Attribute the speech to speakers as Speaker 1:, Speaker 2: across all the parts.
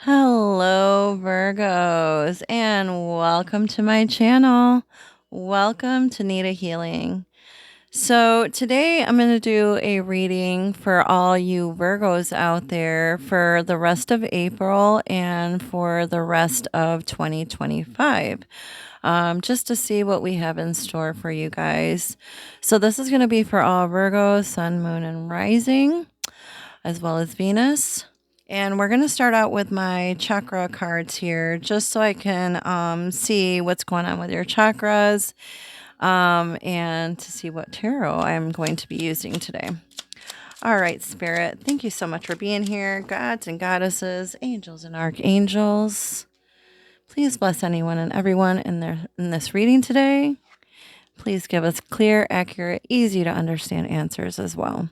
Speaker 1: Hello, Virgos, and welcome to my channel. Welcome to Nita Healing. So, today I'm going to do a reading for all you Virgos out there for the rest of April and for the rest of 2025, just to see what we have in store for you guys. So, this is going to be for all Virgos, Sun, Moon, and Rising, as well as Venus. And we're going to start out with my chakra cards here, just so I can see what's going on with your chakras and to see what tarot I'm going to be using today. All right, Spirit, thank you so much for being here. Gods and goddesses, angels and archangels, please bless anyone and everyone in this reading today. Please give us clear, accurate, easy to understand answers as well.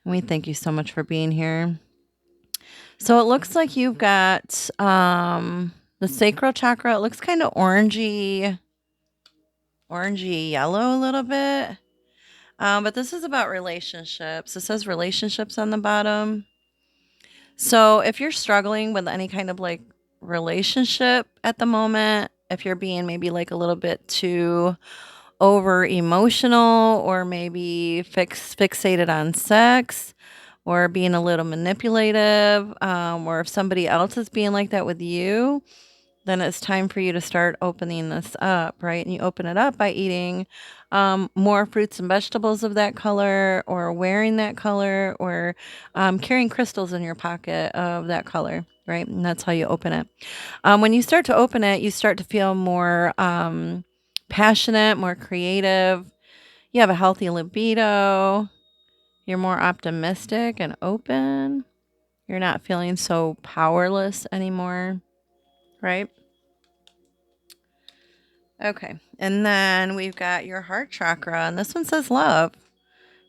Speaker 1: And we thank you so much for being here. So it looks like you've got the sacral chakra. It looks kind of orangey yellow a little bit. But this is about relationships. It says relationships on the bottom. So if you're struggling with any kind of like relationship at the moment, if you're being maybe like a little bit too over emotional or maybe fixated on sex or being a little manipulative, or if somebody else is being like that with you, then it's time for you to start opening this up, right? And you open it up by eating more fruits and vegetables of that color, or wearing that color, or carrying crystals in your pocket of that color, right? And that's how you open it. When you start to open it, you start to feel more passionate, more creative. You have a healthy libido. You're more optimistic and open. You're not feeling so powerless anymore, right? Okay. And then we've got your heart chakra, and this one says love.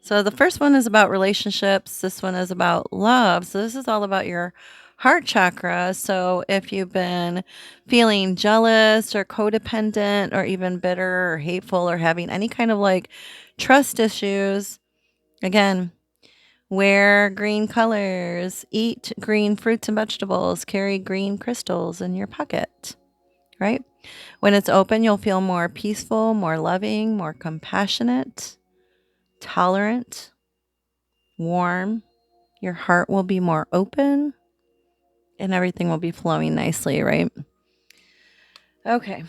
Speaker 1: So the first one is about relationships. This one is about love. So this is all about your heart chakra. So if you've been feeling jealous or codependent or even bitter or hateful or having any kind of like trust issues, again, wear green colors, eat green fruits and vegetables, carry green crystals in your pocket, right? When it's open, you'll feel more peaceful, more loving, more compassionate, tolerant, warm. Your heart will be more open and everything will be flowing nicely, right? Okay.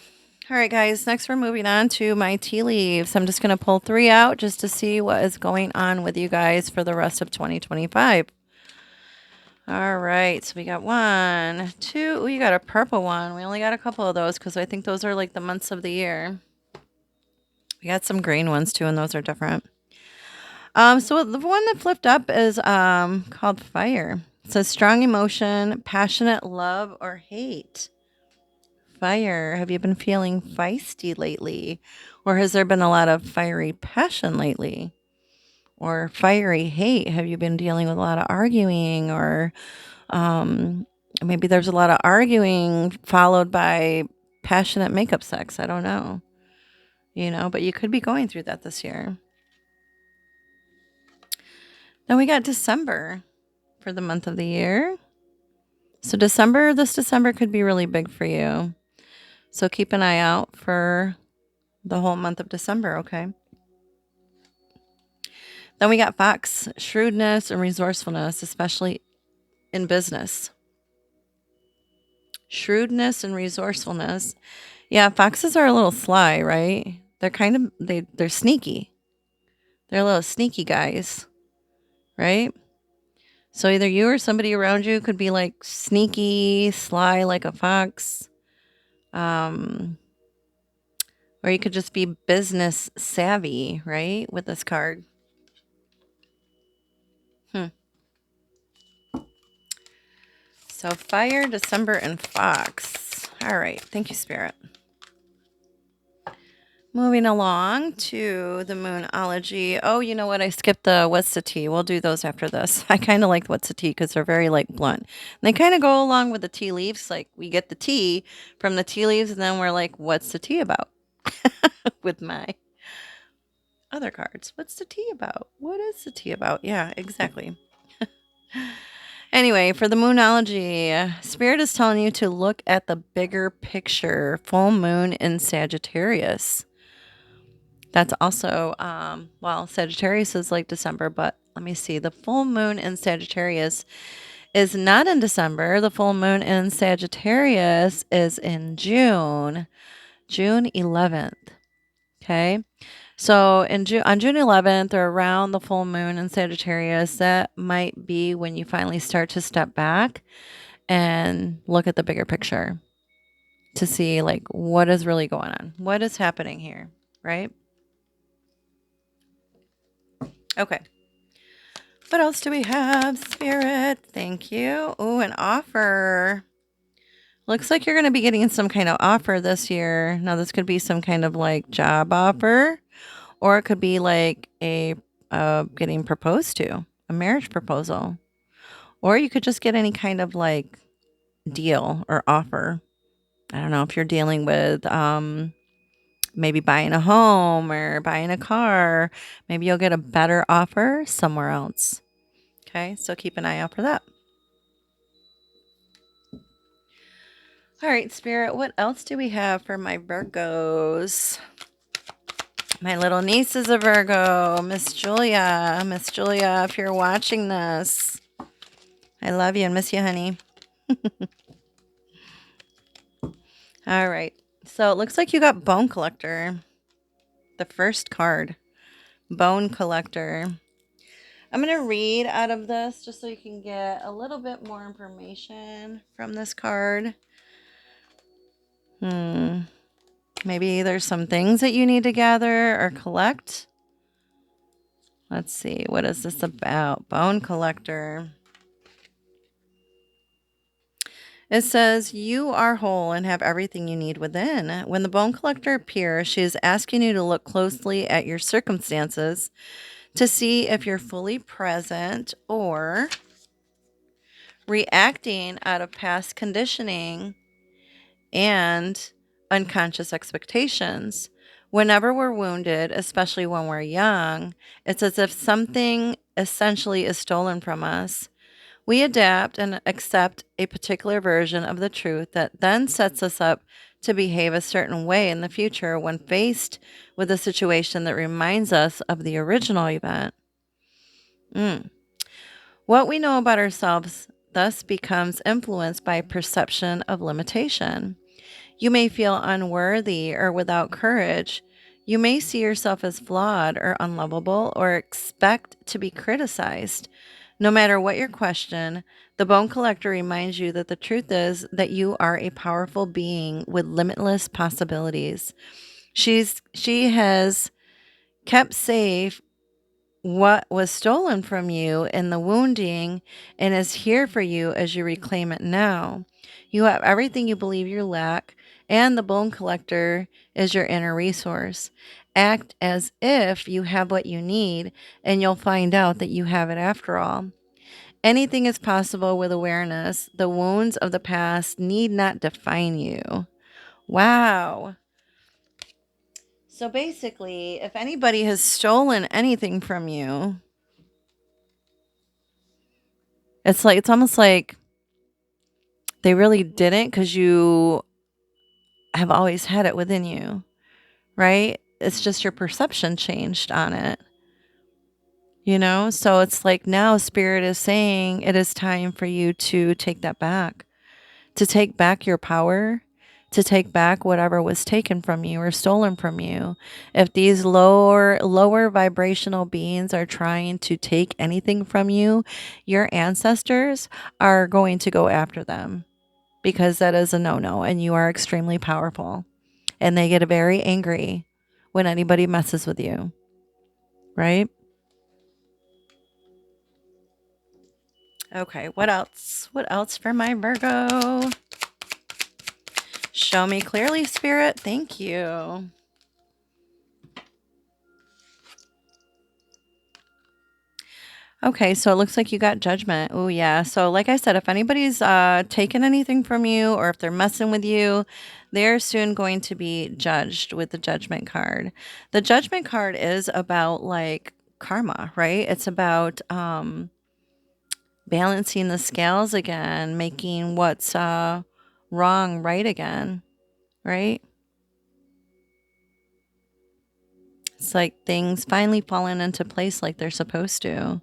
Speaker 1: All right, guys. Next, we're moving on to my tea leaves. I'm just going to pull 3 out just to see what is going on with you guys for the rest of 2025. All right. So we got 1, 2. Ooh, you got a purple one. We only got a couple of those because I think those are like the months of the year. We got some green ones too, and those are different. So the one that flipped up is called fire. It says strong emotion, passionate love or hate. Fire. Have you been feeling feisty lately? Or has there been a lot of fiery passion lately? Or fiery hate? Have you been dealing with a lot of arguing? Or maybe there's a lot of arguing followed by passionate makeup sex. I don't know. But you could be going through that this year. Then we got December for the month of the year. So this December could be really big for you. So keep an eye out for the whole month of December, okay? Then we got Fox, shrewdness and resourcefulness, especially in business. Shrewdness and resourcefulness. Yeah, foxes are a little sly, right? They're sneaky. They're little sneaky guys, right? So either you or somebody around you could be like sneaky, sly like a fox. Or you could just be business savvy, right? With this card. So fire, December, and fox. All right. Thank you, Spirit. Moving along to the Moonology. Oh, you know what? I skipped the what's the tea. We'll do those after this. I kind of like what's the tea because they're very like blunt. And they kind of go along with the tea leaves. Like we get the tea from the tea leaves, and then we're like, what's the tea about? With my other cards. What's the tea about? What is the tea about? Yeah, exactly. Anyway, for the moonology, Spirit is telling you to look at the bigger picture. Full moon in Sagittarius. That's also, well, Sagittarius is like December, but let me see. The full moon in Sagittarius is not in December. The full moon in Sagittarius is in June, June 11th. Okay. So on June 11th or around the full moon in Sagittarius, that might be when you finally start to step back and look at the bigger picture to see like what is really going on. What is happening here, right? Okay. What else do we have, Spirit? Thank you. Oh, an offer. Looks like you're going to be getting some kind of offer this year. Now, this could be some kind of like job offer, or it could be like a getting proposed to, a marriage proposal, or you could just get any kind of like deal or offer. I don't know if you're dealing with maybe buying a home or buying a car. Maybe you'll get a better offer somewhere else. Okay, so keep an eye out for that. All right, Spirit, what else do we have for my Virgos? My little niece is a Virgo, Miss Julia. Miss Julia, if you're watching this, I love you and miss you, honey. All right, so it looks like you got Bone Collector, the first card, Bone Collector. I'm going to read out of this just so you can get a little bit more information from this card. Maybe there's some things that you need to gather or collect. Let's see. What is this about? Bone Collector. It says, you are whole and have everything you need within. When the Bone Collector appears, she is asking you to look closely at your circumstances to see if you're fully present or reacting out of past conditioning and unconscious expectations. Whenever we're wounded, especially when we're young, it's as if something essentially is stolen from us. We adapt and accept a particular version of the truth that then sets us up to behave a certain way in the future when faced with a situation that reminds us of the original event. What we know about ourselves thus becomes influenced by perception of limitation. You may feel unworthy or without courage. You may see yourself as flawed or unlovable or expect to be criticized. No matter what your question, the Bone Collector reminds you that the truth is that you are a powerful being with limitless possibilities. She has kept safe what was stolen from you in the wounding and is here for you as you reclaim it now. You have everything you believe you lack, and the Bone Collector is your inner resource. Act as if you have what you need, and you'll find out that you have it after all. Anything is possible with awareness. The wounds of the past need not define you. Wow. So basically, if anybody has stolen anything from you, it's almost like they really didn't because you have always had it within you, right? It's just your perception changed on it, you know? So it's like now Spirit is saying it is time for you to take that back, to take back your power, to take back whatever was taken from you or stolen from you. If these lower vibrational beings are trying to take anything from you, your ancestors are going to go after them, because that is a no-no and you are extremely powerful. And they get very angry when anybody messes with you, right? Okay, what else? What else for my Virgo? Show me clearly, Spirit. Thank you. Okay, so it looks like you got judgment. Oh, yeah. So, like I said, if anybody's taken anything from you or if they're messing with you, they're soon going to be judged with the judgment card. The judgment card is about like karma, right? It's about balancing the scales again, making what's wrong right again, right? It's like things finally falling into place like they're supposed to.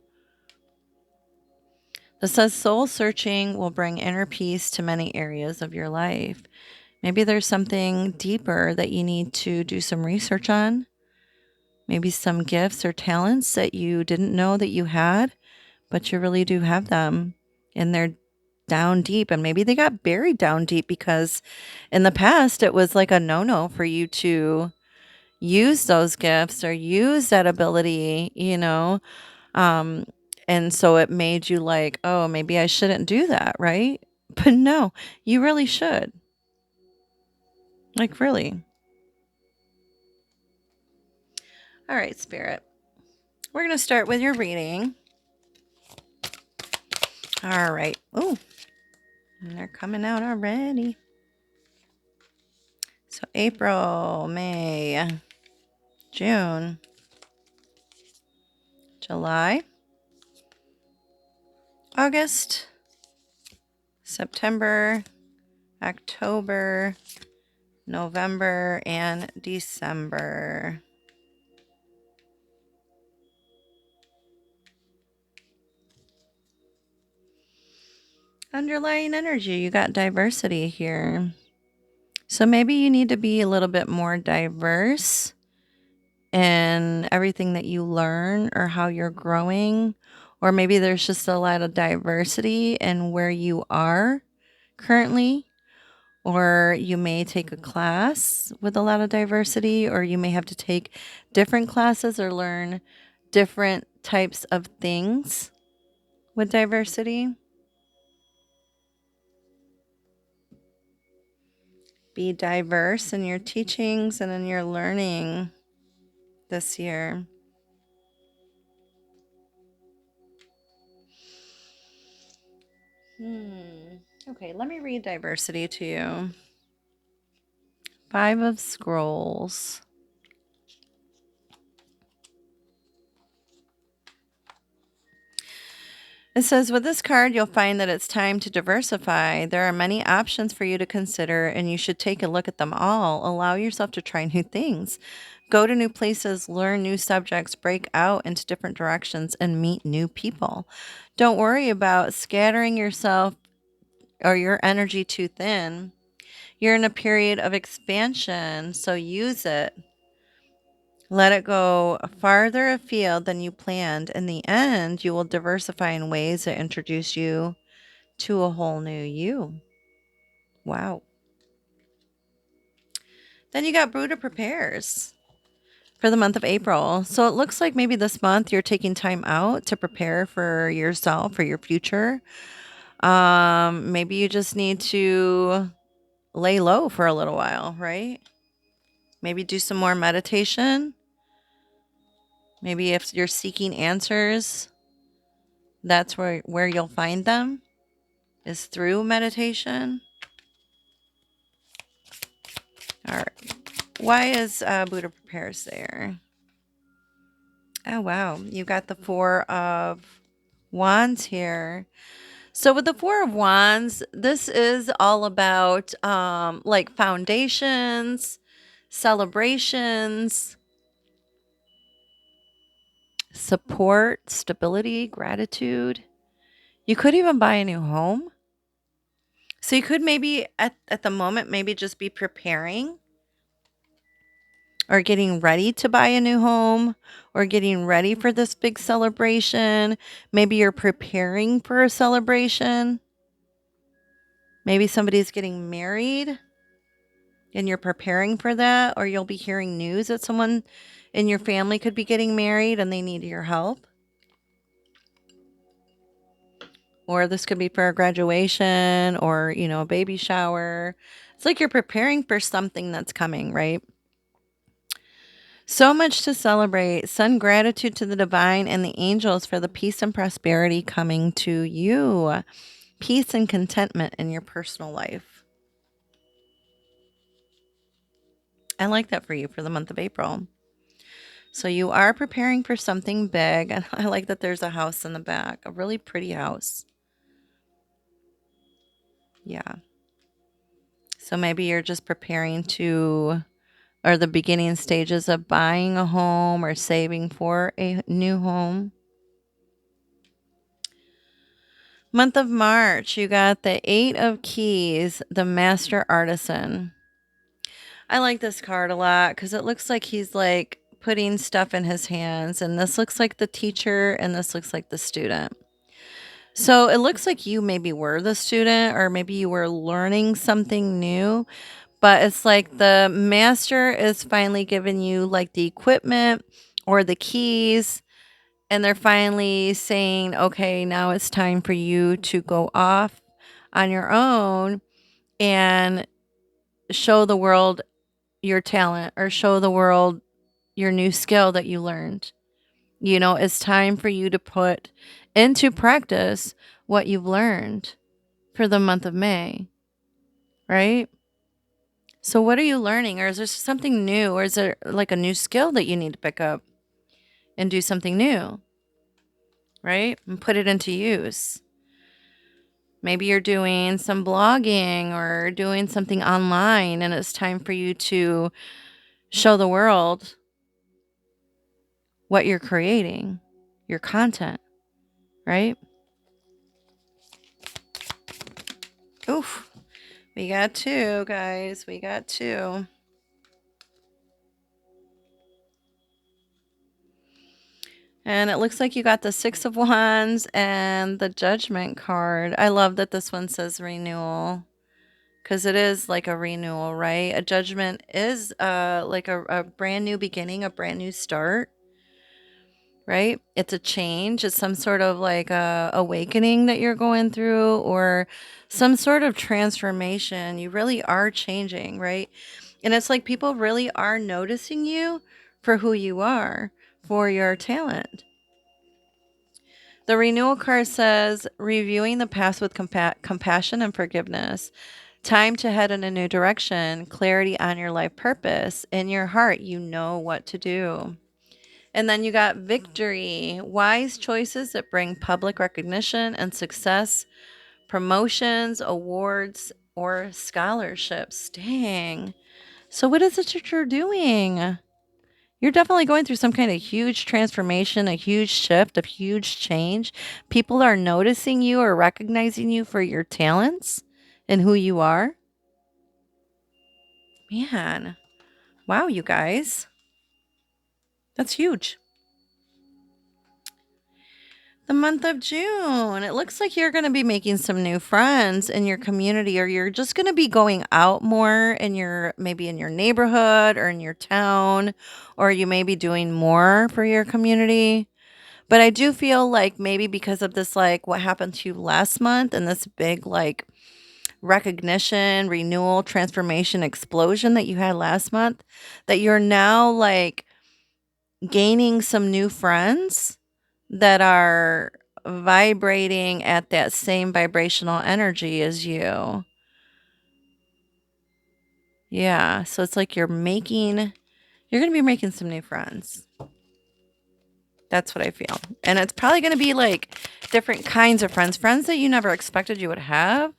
Speaker 1: This says soul searching will bring inner peace to many areas of your life. Maybe there's something deeper that you need to do some research on. Maybe some gifts or talents that you didn't know that you had, but you really do have them. And they're down deep. And maybe they got buried down deep because in the past it was like a no no for you to use those gifts or use that ability, Um, and so it made you like, oh, maybe I shouldn't do that, right? But no, you really should. Like, really. All right, Spirit. We're going to start with your reading. All right. Oh, and they're coming out already. So April, May, June, July, August, September, October, November, and December. Underlying energy, you got diversity here. So maybe you need to be a little bit more diverse in everything that you learn or how you're growing. Or maybe there's just a lot of diversity in where you are currently. Or you may take a class with a lot of diversity, or you may have to take different classes or learn different types of things with diversity. Be diverse in your teachings and in your learning this year. Okay, let me read diversity to you. 5 of Scrolls. It says, with this card, you'll find that it's time to diversify. There are many options for you to consider, and you should take a look at them all. Allow yourself to try new things. Go to new places, learn new subjects, break out into different directions, and meet new people. Don't worry about scattering yourself or your energy too thin. You're in a period of expansion, so use it. Let it go farther afield than you planned. In the end, you will diversify in ways that introduce you to a whole new you. Wow. Then you got Buddha Prepares for the month of April. So it looks like maybe this month you're taking time out to prepare for yourself, for your future. Maybe you just need to lay low for a little while, right? Maybe do some more meditation. Maybe if you're seeking answers, that's where you'll find them, is through meditation. All right. Why is Buddha Prepares there? Oh, wow. You got the 4 of Wands here. So with the 4 of Wands, this is all about like foundations, celebrations, support, stability, gratitude. You could even buy a new home. So you could maybe at the moment maybe just be preparing or getting ready to buy a new home or getting ready for this big celebration. Maybe you're preparing for a celebration. Maybe somebody's getting married and you're preparing for that, or you'll be hearing news that someone in your family could be getting married and they need your help. Or this could be for a graduation or, a baby shower. It's like you're preparing for something that's coming, right? So much to celebrate. Send gratitude to the divine and the angels for the peace and prosperity coming to you. Peace and contentment in your personal life. I like that for you for the month of April. So you are preparing for something big. And I like that there's a house in the back, a really pretty house. Yeah. So maybe you're just preparing to, or the beginning stages of buying a home or saving for a new home. Month of March, you got the Eight of Keys, the Master Artisan. I like this card a lot because it looks like he's like putting stuff in his hands, and this looks like the teacher, and this looks like the student. So it looks like you maybe were the student, or maybe you were learning something new, but it's like the master is finally giving you like the equipment or the keys, and they're finally saying, okay, now it's time for you to go off on your own and show the world your talent, or show the world your new skill that you learned. You know, it's time for you to put into practice what you've learned for the month of May, right? So, what are you learning? Or is there something new? Or is there like a new skill that you need to pick up and do something new, right? And put it into use. Maybe you're doing some blogging or doing something online, and it's time for you to show the world what you're creating, your content, right? Oof. We got two, guys. We got two. And it looks like you got the Six of Wands and the Judgment card. I love that this one says renewal because it is like a renewal, right? A judgment is like a brand new beginning, a brand new start, right? It's a change. It's some sort of like a awakening that you're going through, or some sort of transformation. You really are changing, right? And it's like people really are noticing you for who you are, for your talent. The renewal card says reviewing the past with compassion and forgiveness. Time to head in a new direction, clarity on your life purpose. In your heart, you know what to do. And then you got victory, wise choices that bring public recognition and success, promotions, awards, or scholarships. Dang. So, what is it that you're doing? You're definitely going through some kind of huge transformation, a huge shift, a huge change. People are noticing you or recognizing you for your talents and who you are. Man, wow, you guys. That's huge. The month of June. It looks like you're going to be making some new friends in your community, or you're just going to be going out more in your, maybe in your neighborhood or in your town, or you may be doing more for your community. But I do feel like maybe because of this, like what happened to you last month and this big, like recognition, renewal, transformation, explosion that you had last month, that you're now like gaining some new friends that are vibrating at that same vibrational energy as you. Yeah. So it's like you're going to be making some new friends. That's what I feel. And it's probably going to be like different kinds of friends, friends that you never expected you would have,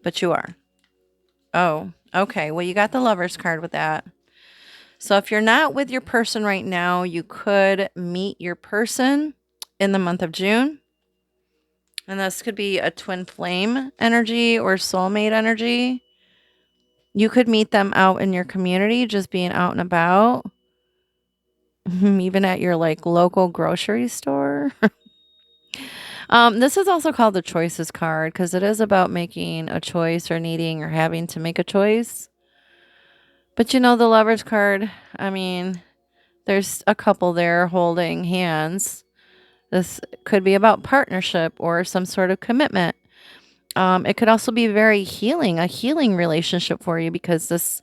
Speaker 1: but you are. Oh, okay. Well, you got the Lover's card with that. So if you're not with your person right now, you could meet your person in the month of June. And this could be a twin flame energy or soulmate energy. You could meet them out in your community, just being out and about, even at your like local grocery store. This is also called the choices card because it is about making a choice or needing or having to make a choice. But you know, the Lover's card, I mean, there's a couple there holding hands. This could be about partnership or some sort of commitment. It could also be very healing, a healing relationship for you because this,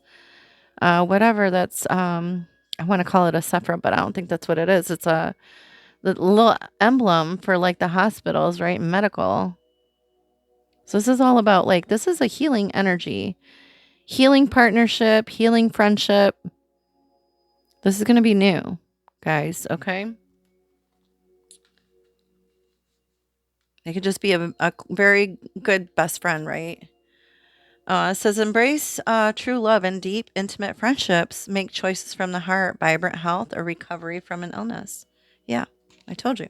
Speaker 1: whatever that's, I want to call it a sephira, but I don't think that's what it is. It's a the little emblem for like the hospitals, right? Medical. So this is all about like, this is a healing energy, healing partnership, healing friendship. This is going to be new, guys. Okay. They could just be a very good best friend, right? It says embrace true love and deep, intimate friendships. Make choices from the heart, vibrant health, or recovery from an illness. Yeah, I told you.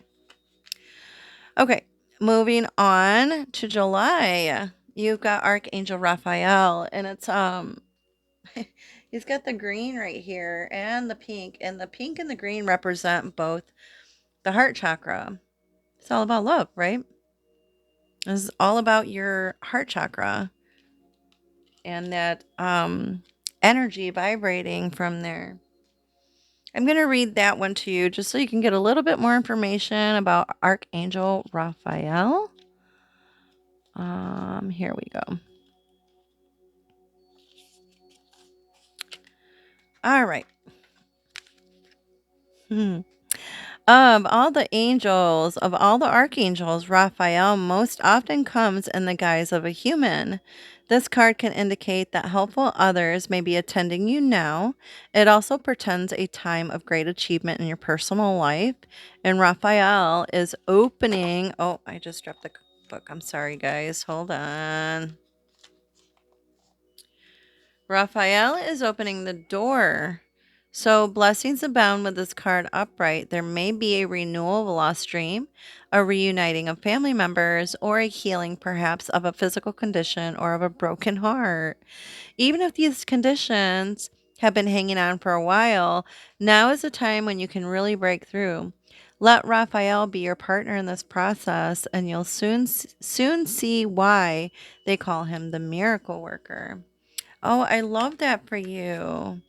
Speaker 1: Okay, moving on to July. You've got Archangel Raphael, and it's he's got the green right here and the pink and the green represent both the heart chakra. It's all about love, right? It's all about your heart chakra and that energy vibrating from there. I'm going to read that one to you just so you can get a little bit more information about Archangel Raphael. Here we go. All right. Hmm. Of all the archangels, Raphael most often comes in the guise of a human. This card can indicate that helpful others may be attending you now. It also portends a time of great achievement in your personal life. And Raphael is opening. Oh, I just dropped the book. I'm sorry, guys. Hold on. Raphael is opening the door. So blessings abound with this card upright. There may be a renewal of a lost dream, a reuniting of family members, or a healing perhaps of a physical condition or of a broken heart. Even if these conditions have been hanging on for a while, now is a time when you can really break through. Let Raphael be your partner in this process, and you'll soon see why they call him the miracle worker. Oh, I love that for you.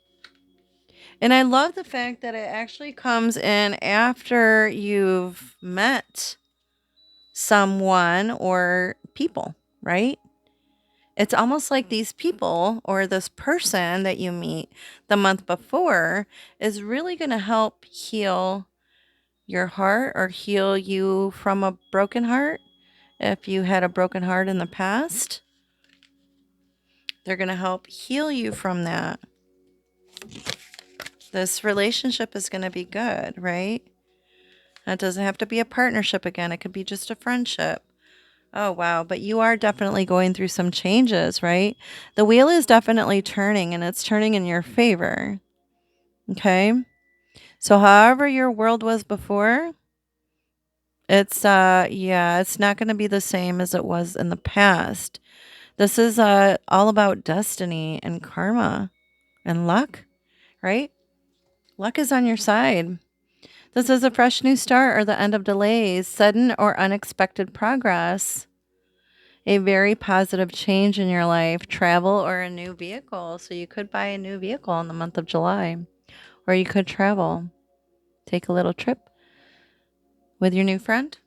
Speaker 1: And I love the fact that it actually comes in after you've met someone or people, right? It's almost like these people or this person that you meet the month before is really going to help heal your heart or heal you from a broken heart. If you had a broken heart in the past, they're going to help heal you from that. This relationship is going to be good, right? It doesn't have to be a partnership again. It could be just a friendship. Oh, wow. But you are definitely going through some changes, right? The wheel is definitely turning and it's turning in your favor. Okay. So, however your world was before, it's not going to be the same as it was in the past. This is all about destiny and karma and luck, right? Luck is on your side. This is a fresh new start or the end of delays, sudden or unexpected progress, a very positive change in your life, travel or a new vehicle. So you could buy a new vehicle in the month of July, or you could travel, take a little trip with your new friend.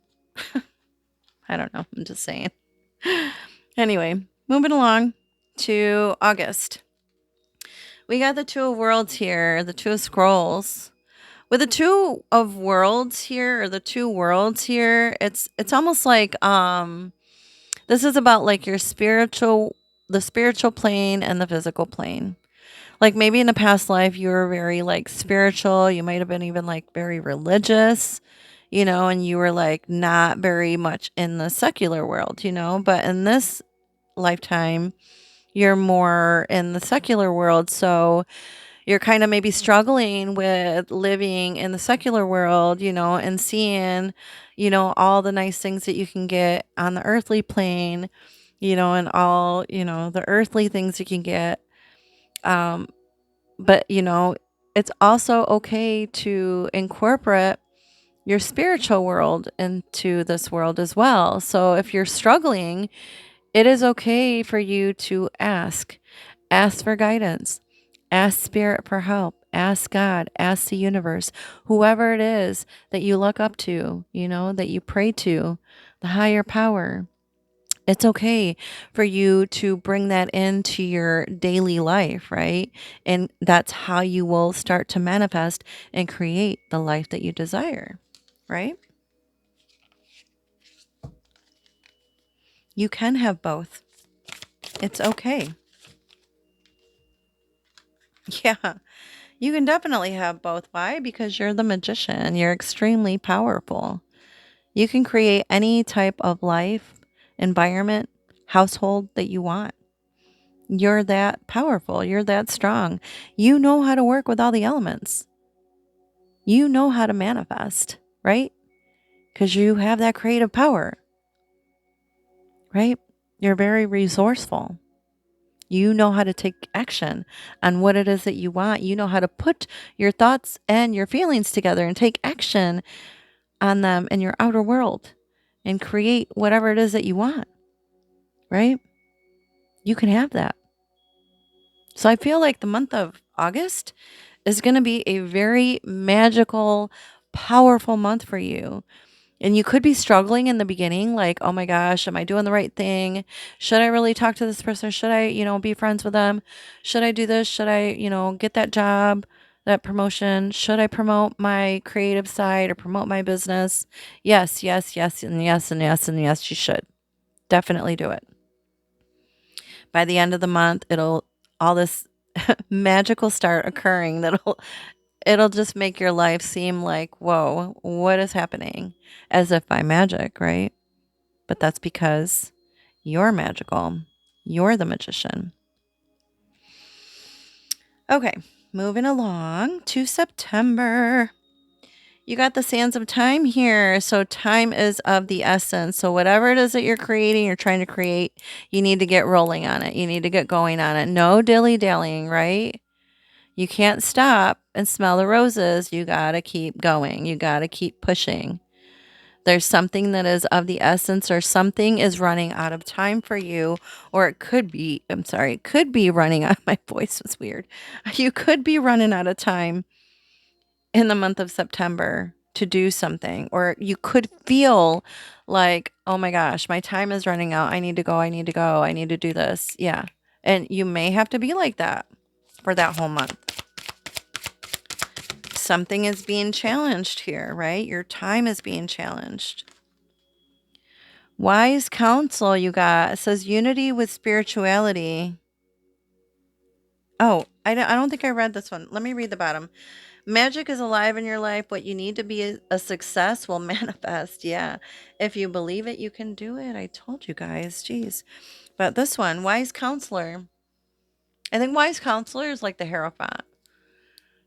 Speaker 1: I don't know. I'm just saying. Anyway, moving along to August. We got the Two of Worlds here, the Two of Scrolls. With the Two of Worlds here, or the two worlds here, it's almost like this is about like the spiritual plane and the physical plane. Like maybe in a past life you were very like spiritual, you might have been even like very religious, and you were like not very much in the secular world, but in this lifetime you're more in the secular world. So you're kind of maybe struggling with living in the secular world, and seeing, all the nice things that you can get on the earthly plane, and all, the earthly things you can get. Um, but, it's also okay to incorporate your spiritual world into this world as well. So if you're struggling, it is okay for you to ask for guidance. Ask Spirit for help. Ask God. Ask the universe. Whoever it is that you look up to, that you pray to, the higher power. It's okay for you to bring that into your daily life, right? And that's how you will start to manifest and create the life that you desire, right? You can have both. It's okay. Yeah. You can definitely have both. Why? Because you're the magician. You're extremely powerful. You can create any type of life, environment, household that you want. You're that powerful. You're that strong. You know how to work with all the elements. You know how to manifest, right? Because you have that creative power, right? You're very resourceful. You know how to take action on what it is that you want. You know how to put your thoughts and your feelings together and take action on them in your outer world and create whatever it is that you want, right? You can have that. So I feel like the month of August is going to be a very magical, powerful month for you. And you could be struggling in the beginning, like, oh my gosh, am I doing the right thing? Should I really talk to this person? Should I, be friends with them? Should I do this? Should I, get that job, that promotion? Should I promote my creative side or promote my business? Yes, yes, yes, and yes, and yes, and yes, you should. Definitely do it. By the end of the month, it'll all this magical start occurring that'll it'll just make your life seem like, whoa, what is happening? As if by magic, right? But that's because you're magical. You're the magician. Okay, moving along to September. You got the sands of time here. So, time is of the essence. So, whatever it is that you're creating, you're trying to create, you need to get rolling on it. You need to get going on it. No dilly dallying, right? You can't stop and smell the roses. You got to keep going. You got to keep pushing. There's something that is of the essence, or something is running out of time for you, or it could be, I'm sorry, it could be running out. My voice was weird. You could be running out of time in the month of September to do something, or you could feel like, oh my gosh, my time is running out. I need to go. I need to go. I need to do this. Yeah. And you may have to be like that for that whole month. Something is being challenged here, right? Your time is being challenged. Wise counsel you got. It says unity with spirituality. Oh, I don't think I read this one. Let me read the bottom. Magic is alive in your life. What you need to be a success will manifest. Yeah. If you believe it, you can do it. I told you guys. Jeez. But this one, wise counselor. I think wise counselor is like the Hierophant.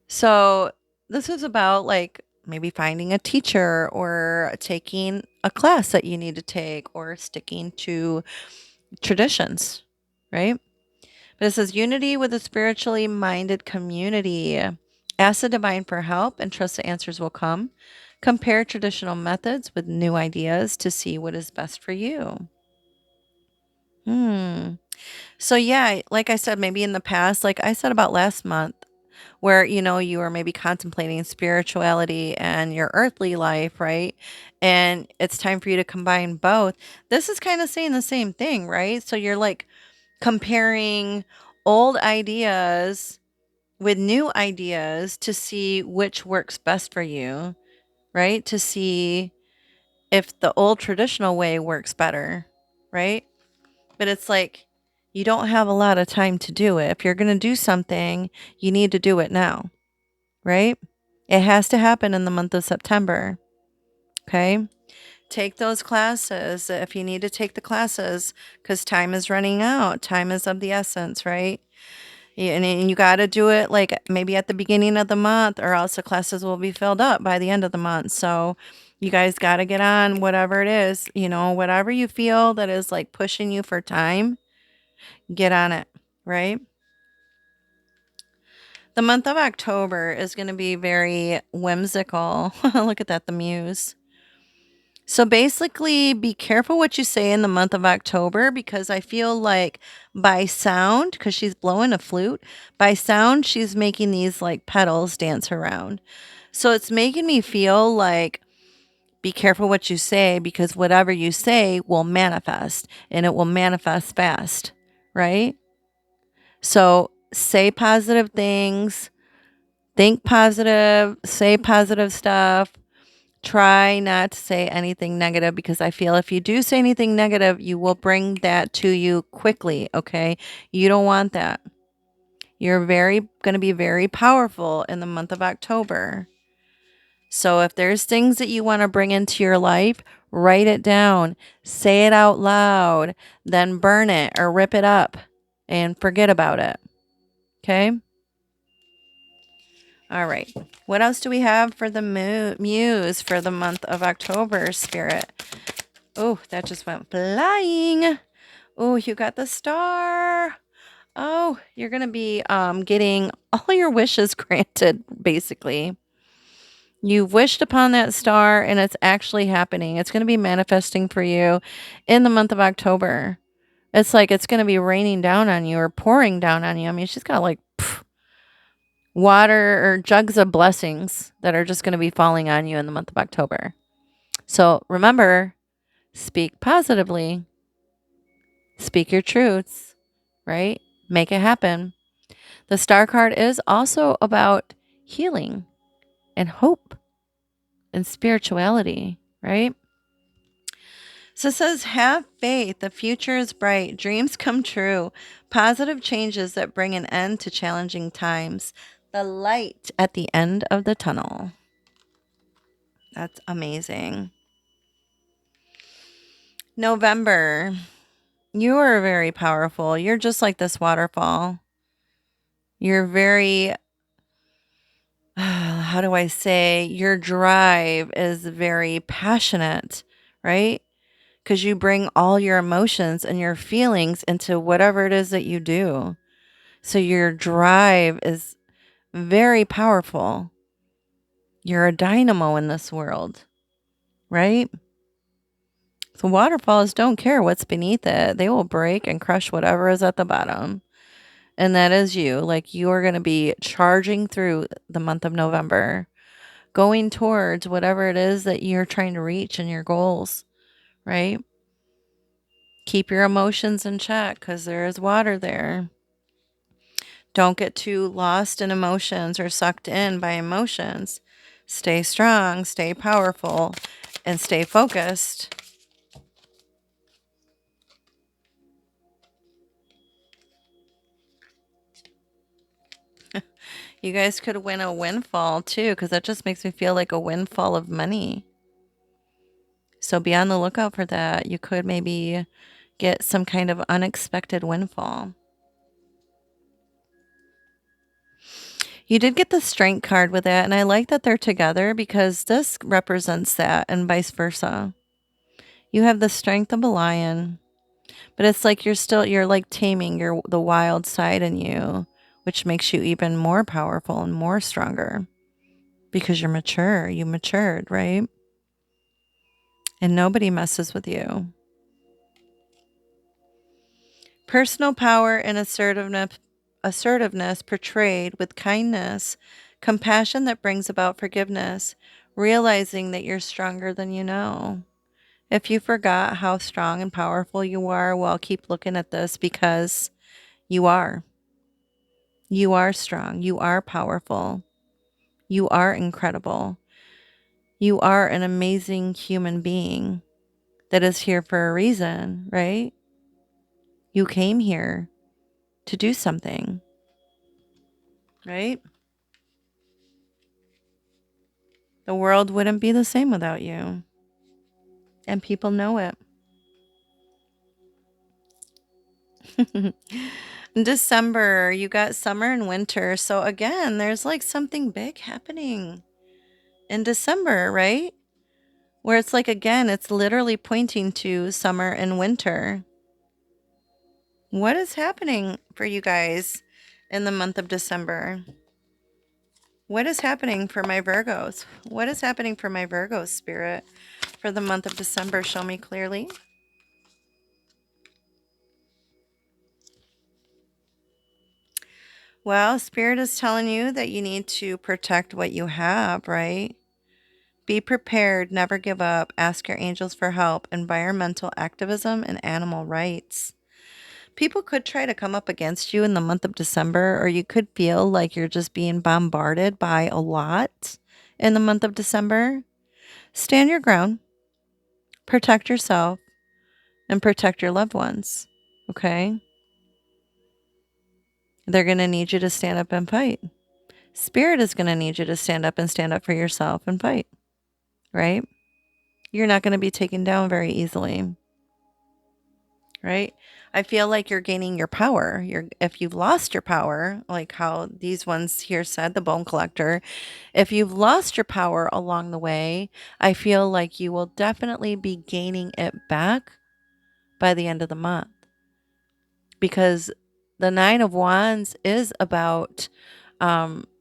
Speaker 1: So this is about like maybe finding a teacher or taking a class that you need to take or sticking to traditions, right? But it says unity with a spiritually minded community. Ask the divine for help and trust the answers will come. Compare traditional methods with new ideas to see what is best for you. Hmm. So yeah, like I said, maybe in the past, like I said about last month, where you were maybe contemplating spirituality and your earthly life, right? And it's time for you to combine both. This is kind of saying the same thing, right? So you're like comparing old ideas with new ideas to see which works best for you, right? To see if the old traditional way works better, right? But it's like you don't have a lot of time to do it. If you're going to do something, you need to do it now, right? It has to happen in the month of September. Okay. Take those classes if you need to take the classes because time is running out. Time is of the essence, right? And you got to do it like maybe at the beginning of the month, or else the classes will be filled up by the end of the month. So you guys got to get on whatever it is, whatever you feel that is like pushing you for time, get on it, right? The month of October is going to be very whimsical. Look at that, the muse. So basically, be careful what you say in the month of October because I feel like by sound, because she's blowing a flute, by sound, she's making these like petals dance around. So it's making me feel like be careful what you say because whatever you say will manifest and it will manifest fast, right? So say positive things, think positive, say positive stuff. Try not to say anything negative because I feel if you do say anything negative, you will bring that to you quickly. Okay. You don't want that. You're going to be very powerful in the month of October. So if there's things that you want to bring into your life, Write it down, say it out loud, then burn it or rip it up and forget about it. Okay? All right. What else do we have for the muse for the month of October, Spirit? Oh, that just went flying. Oh, you got the star. Oh, you're going to be getting all your wishes granted, basically. You've wished upon that star and it's actually happening. It's going to be manifesting for you in the month of October. It's like it's going to be raining down on you or pouring down on you. I mean, she's got like water or jugs of blessings that are just going to be falling on you in the month of October. So remember, speak positively, speak your truths, right? Make it happen. The star card is also about healing and hope and spirituality, right? So it says, have faith. The future is bright. Dreams come true. Positive changes that bring an end to challenging times. The light at the end of the tunnel. That's amazing. November. You are very powerful. You're just like this waterfall. You're very, how do I say, your drive is very passionate, right? Because you bring all your emotions and your feelings into whatever it is that you do. So your drive is very powerful. You're a dynamo in this world, right? So waterfalls don't care what's beneath it. They will break and crush whatever is at the bottom. And that is you. Like you are going to be charging through the month of November, going towards whatever it is that you're trying to reach and your goals, right? Keep your emotions in check because there is water there. Don't get too lost in emotions or sucked in by emotions. Stay strong, stay powerful, and stay focused. You guys could win a windfall too, because that just makes me feel like a windfall of money. So be on the lookout for that. You could maybe get some kind of unexpected windfall. You did get the strength card with that, and I like that they're together because this represents that and vice versa. You have the strength of a lion, but it's like you're like taming the wild side in you, which makes you even more powerful and more stronger because you're mature. You matured, right? And nobody messes with you. Personal power and assertiveness portrayed with kindness, compassion that brings about forgiveness, realizing that you're stronger than you know. If you forgot how strong and powerful you are, well, keep looking at this because you are. You are strong. You are powerful. You are incredible. You are an amazing human being that is here for a reason, right? You came here to do something, right? The world wouldn't be the same without you. And people know it. In December, you got summer and winter. So again, there's like something big happening in December, right? Where it's like, again, it's literally pointing to summer and winter. What is happening for you guys in the month of December? What is happening for my Virgos? What is happening for my Virgos, Spirit, for the month of December? Show me clearly. Well, Spirit is telling you that you need to protect what you have, right? Be prepared, never give up, ask your angels for help, environmental activism, and animal rights. People could try to come up against you in the month of December, or you could feel like you're just being bombarded by a lot in the month of December. Stand your ground, protect yourself, and protect your loved ones, okay? They're going to need you to stand up and fight. Spirit is going to need you to stand up and stand up for yourself and fight, right? you're not going to be taken down very easily, right? I feel like you're gaining your power. If you've lost your power, like how these ones here said, the bone collector, if you've lost your power along the way, I feel like you will definitely be gaining it back by the end of the month, because the 9 of Wands is about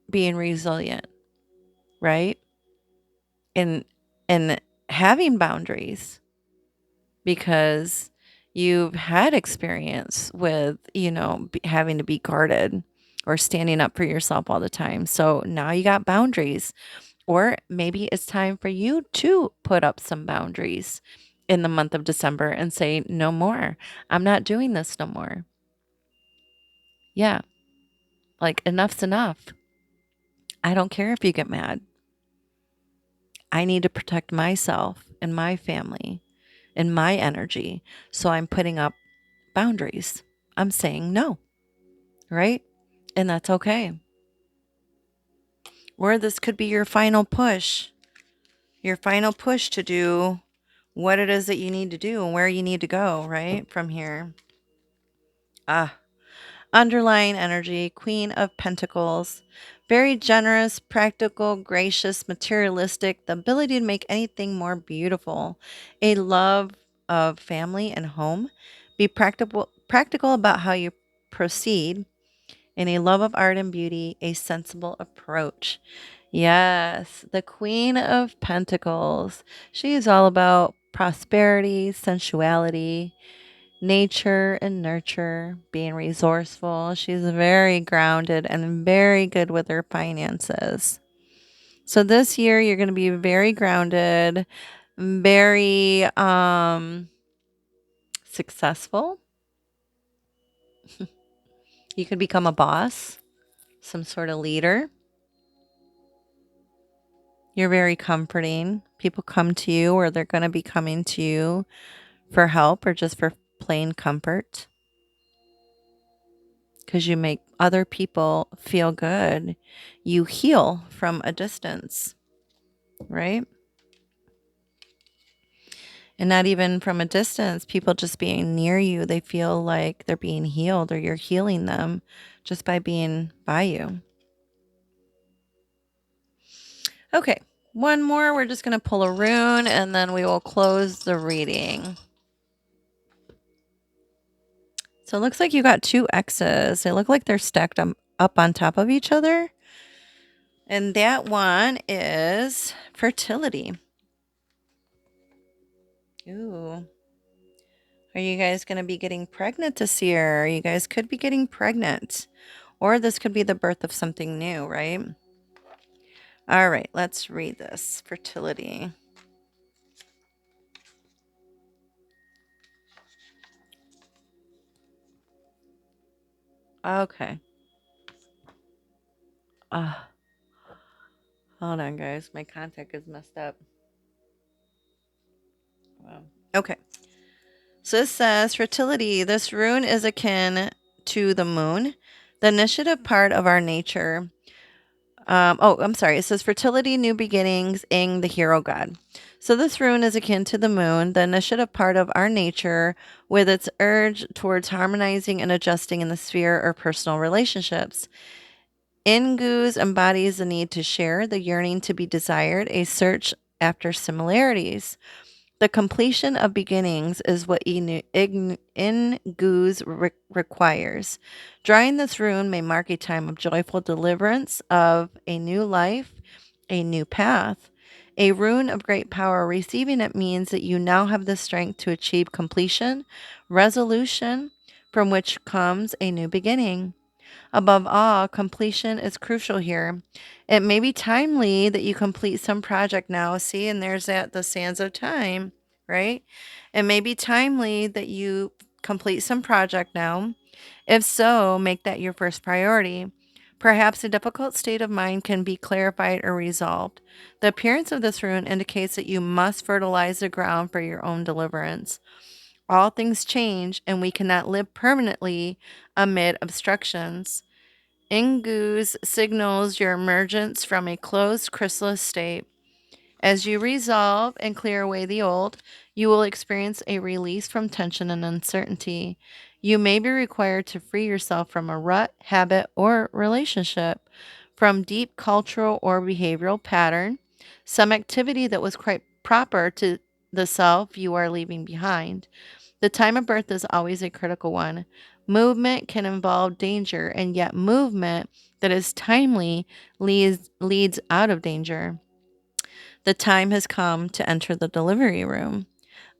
Speaker 1: being resilient, right? And and having boundaries, because you've had experience with, having to be guarded or standing up for yourself all the time. So now you got boundaries, or maybe it's time for you to put up some boundaries in the month of December and say, no more. I'm not doing this no more. Yeah, like enough's enough. I don't care if you get mad. I need to protect myself and my family and my energy. So I'm putting up boundaries. I'm saying no, right? And that's okay. Or this could be your final push to do what it is that you need to do and where you need to go, right? From here. Ah, underlying energy, Queen of Pentacles. Very generous, practical, gracious, materialistic, the ability to make anything more beautiful. A love of family and home. Be practical about how you proceed. And a love of art and beauty, a sensible approach. Yes, the Queen of Pentacles. She is all about prosperity, sensuality, nature and nurture, being resourceful. She's very grounded and very good with her finances. So this year you're going to be very grounded, very successful. You could become a boss, some sort of leader. You're very comforting. People come to you, or they're going to be coming to you for help or just for plain comfort, because you make other people feel good. You heal from a distance, right? And not even from a distance, people just being near you, they feel like they're being healed, or you're healing them just by being by you. Okay, one more. We're just going to pull a rune and then we will close the reading. So it looks like you got 2 X's. They look like they're stacked up on top of each other. And that one is fertility. Ooh. Are you guys going to be getting pregnant this year? You guys could be getting pregnant. Or this could be the birth of something new, right? All right, let's read this. Fertility. Okay. Hold on, guys. My contact is messed up. Wow. Okay. So this says fertility. This rune is akin to the moon, the initiative part of our nature. I'm sorry. It says fertility, new beginnings, Ing, the hero god. So this rune is akin to the moon, the initiative part of our nature, with its urge towards harmonizing and adjusting in the sphere or personal relationships. Ingus embodies the need to share, the yearning to be desired, a search after similarities. The completion of beginnings is what Ingus requires. Drawing this rune may mark a time of joyful deliverance of a new life, a new path. A rune of great power. Receiving it means that you now have the strength to achieve completion, resolution, from which comes a new beginning. Above all, completion is crucial here. It may be timely that you complete some project now. See, and there's the sands of time, right? It may be timely that you complete some project now. If so, make that your first priority. Perhaps a difficult state of mind can be clarified or resolved. The appearance of this rune indicates that you must fertilize the ground for your own deliverance. All things change, and we cannot live permanently amid obstructions. Ingus signals your emergence from a closed chrysalis state. As you resolve and clear away the old, you will experience a release from tension and uncertainty. You may be required to free yourself from a rut, habit, or relationship, from deep cultural or behavioral pattern, some activity that was quite proper to the self you are leaving behind. The time of birth is always a critical one. Movement can involve danger, and yet movement that is timely leads out of danger. The time has come to enter the delivery room.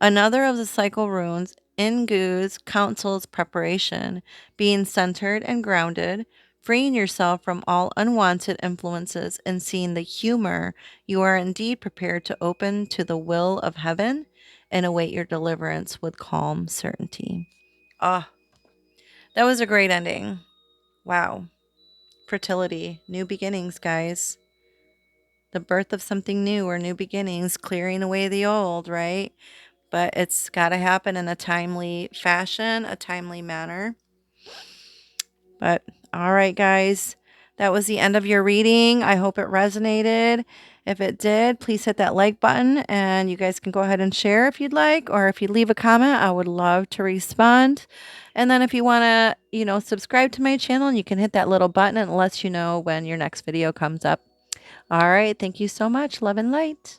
Speaker 1: Another of the cycle runes, Ingu's counsels preparation, being centered and grounded, freeing yourself from all unwanted influences and seeing the humor. You are indeed prepared to open to the will of heaven and await your deliverance with calm certainty. Ah, that was a great ending. Wow. Fertility, new beginnings, guys. The birth of something new or new beginnings, clearing away the old, right? But it's got to happen in a timely fashion, a timely manner. But all right, guys, that was the end of your reading. I hope it resonated. If it did, please hit that like button and you guys can go ahead and share if you'd like, or if you leave a comment, I would love to respond. And then if you want to, subscribe to my channel, you can hit that little button and it lets you know when your next video comes up. All right. Thank you so much. Love and light.